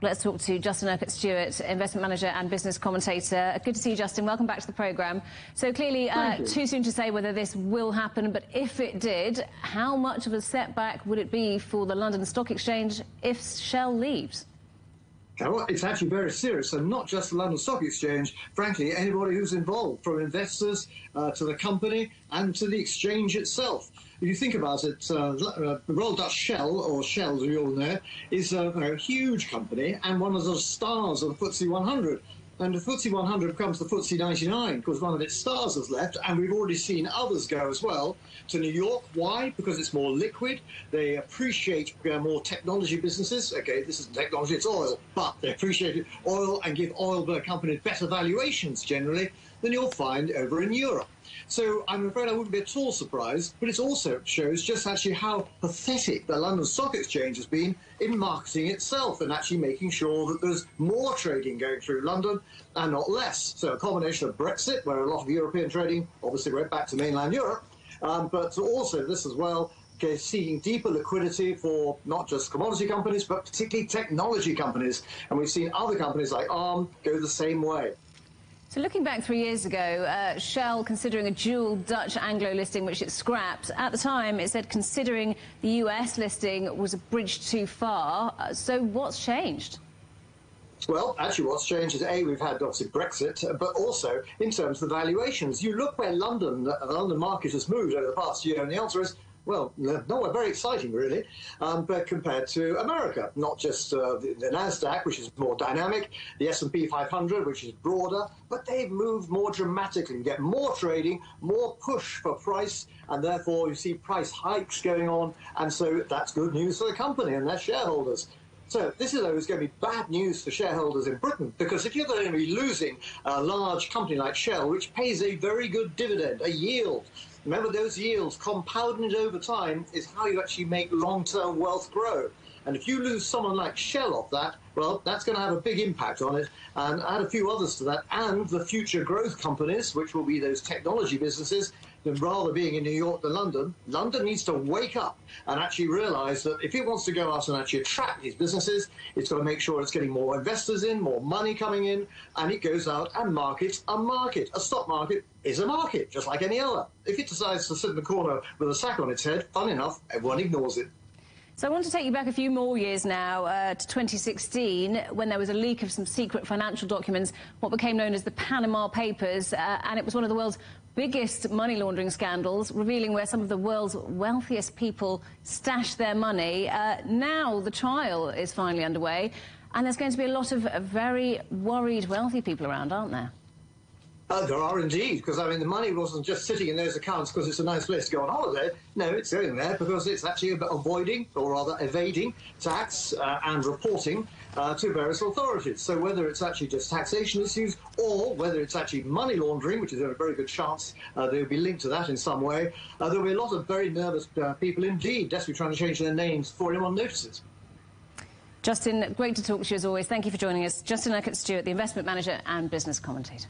Let's talk to Justin Urquhart-Stewart, investment manager and business commentator. Good to see you, Justin. Welcome back to the programme. So clearly, too soon to say whether this will happen, but if it did, how much of a setback would it be for the London Stock Exchange if Shell leaves? Well, it's actually very serious, and not just the London Stock Exchange. Frankly, anybody who's involved, from investors to the company and to the exchange itself. If you think about it, the Royal Dutch Shell, or Shell as we all know, is a huge company and one of the stars of the FTSE 100. And the FTSE 100 becomes the FTSE 99 because one of its stars has left, and we've already seen others go as well to New York. Why? Because it's more liquid. They appreciate more technology businesses. Okay, this isn't technology, it's oil, but they appreciate oil and give oil companies better valuations generally than you'll find over in Europe. So I'm afraid I wouldn't be at all surprised, but it also shows just actually how pathetic the London Stock Exchange has been in marketing itself and actually making sure that there's more trading going through London and not less. So a combination of Brexit, where a lot of European trading obviously went back to mainland Europe, but also this as well, seeking deeper liquidity for not just commodity companies, but particularly technology companies. And we've seen other companies like Arm go the same way. So looking back 3 years ago, Shell considering a dual Dutch-Anglo listing, which it scrapped. At the time, it said considering the US listing was a bridge too far. So what's changed? Well, actually what's changed is, A, we've had obviously Brexit, but also in terms of the valuations. You look where the London market has moved over the past year, and the answer is, well, no, very exciting, really, but compared to America, not just the NASDAQ, which is more dynamic, the S&P 500, which is broader, but they've moved more dramatically. You get more trading, more push for price, and therefore you see price hikes going on, and so that's good news for the company and their shareholders. So this is always going to be bad news for shareholders in Britain, because if you're going to be losing a large company like Shell, which pays a very good dividend, a yield, remember those yields compounded over time is how you actually make long-term wealth grow. And if you lose someone like Shell off that, well, that's going to have a big impact on it. And add a few others to that, and the future growth companies, which will be those technology businesses, then rather being in New York than London, London needs to wake up and actually realise that if it wants to go out and actually attract these businesses, it's got to make sure it's getting more investors in, more money coming in, and it goes out and markets a market. A stock market is a market, just like any other. If it decides to sit in the corner with a sack on its head, fun enough, everyone ignores it. So I want to take you back a few more years now to 2016, when there was a leak of some secret financial documents, what became known as the Panama Papers, and it was one of the world's biggest money laundering scandals, revealing where some of the world's wealthiest people stashed their money. Now the trial is finally underway, and there's going to be a lot of very worried wealthy people around, aren't there? There are indeed, because I mean the money wasn't just sitting in those accounts because it's a nice place to go on holiday. No, it's going there because it's actually avoiding, or rather evading, tax and reporting to various authorities. So whether it's actually just taxation issues or whether it's actually money laundering, which is a very good chance they'll be linked to that in some way, there'll be a lot of very nervous people indeed, desperately trying to change their names before anyone notices. Justin, great to talk to you as always. Thank you for joining us. Justin Urquhart-Stewart, the investment manager and business commentator.